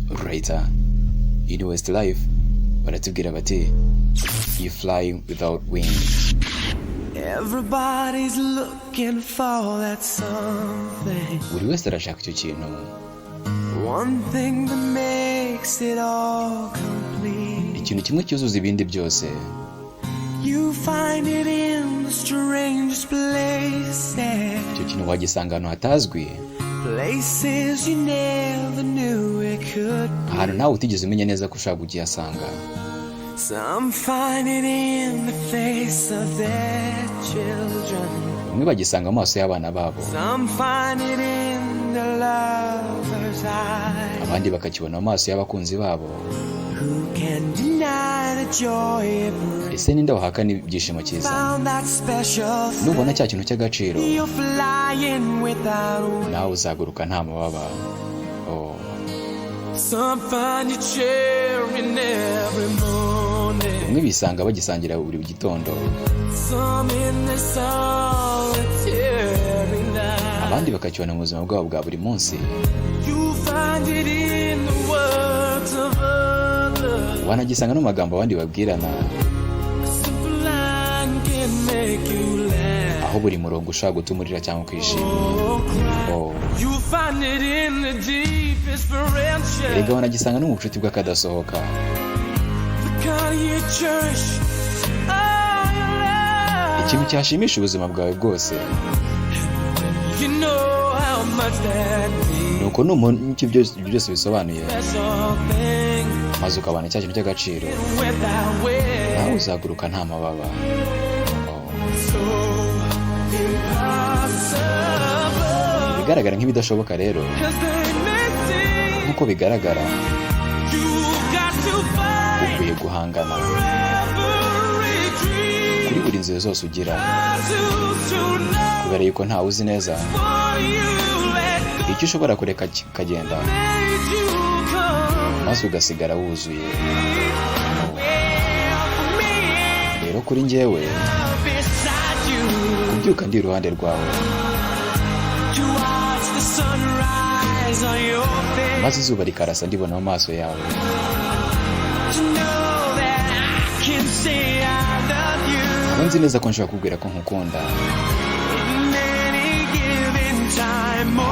writer in Westlife baratubwira bati you fly without wings. Everybody's looking for that something. Buri wese arashaka icyo kintu. One thing that makes it all complete. Ikintu kimwe cyuzuza ibindi byose. You find it in the strangest places. Icyo kintu wagisanga ahantu hatazwi. Places you never knew it could be. Ahantu nawe utigeze umenya neza ko ushaka kugihasanga. Some find it in the face of their children. Bamwe bagisanga mu maso y'abana babo. Some find it in the lover's eyes. Abandi bakakibona mu maso y'abakunzi babo. Who can deny the joy it brings? Ese ninde wahakana ibyishimo cyiza? Nubona cya kintu cy'agaciro, nawe uzaguruka nta mababa. Oh. Some find it sharing every morning. Bamwe bisanga bagisangira buri gitondo. Some in the solitary night. Abandi bakakibona mu buzima bwabo bwa buri munsi. You find it in the words of others. Wanagisanga no magambo abandi babwirana. Aho buri murongo ushaka gutumurira cyangwa kwishima. Oh. You find it in the deepest friendship. Erega wanagisanga no mu bucuti bw'akadasohoka. Ikintu cyashimisha ubuzima bwawe bwose. Nuko n'umuntu icyo byose bisobanuye. Maze ukabana cya kintu cy'agaciro. Nawe uzaguruka nta mababa. Bigaragara nk'ibidashoboka rero. Nkuko bigaragara. Ukwiye guhangana. Kuri buri nzira zose ugira. Kubera yuko ntawe uzi neza. Icyo ushobora kureka kikagenda. Maze ugasigara wuzuye. Rero kuri njyewe kubyuka ndi iruhande rwawe, maze izuba rikarasa ndibona mu maso yawe, nzi neza ko nshobora kubwira ko nkukunda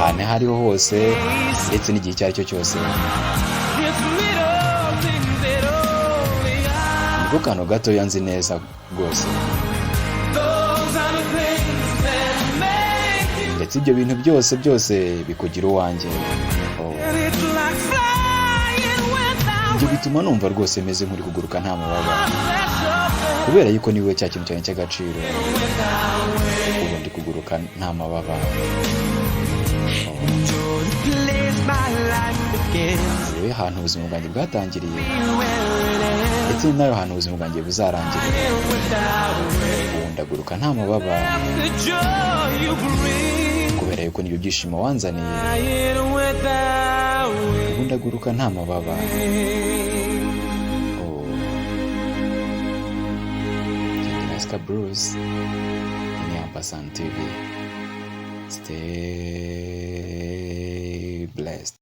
ahantu aho ariho hose ndetse n'igihe icyo ari cyo cyose. Nibwo kantu gatoya nzi neza rwose. Ndetse ibyo bintu byose bikugira uwanjye. Ibyo bituma numva rwose meze nk'uri kuguruka nta mababa, kubera yuko niwe cya kintu cyane cy'agaciro. Ubu ndi kuguruka nta mababa. Niwe hantu ubuzima bwanjye bwatangiriye, ndetse ni nayo hantu ubuzima bwanjye buzarangirira. Ubu ndaguruka nta mababa, kubera yuko nibyo byishimo wanzaniye. Ubu ndaguruka nta mababa. Bruce in Ampasan TV. Stay blessed.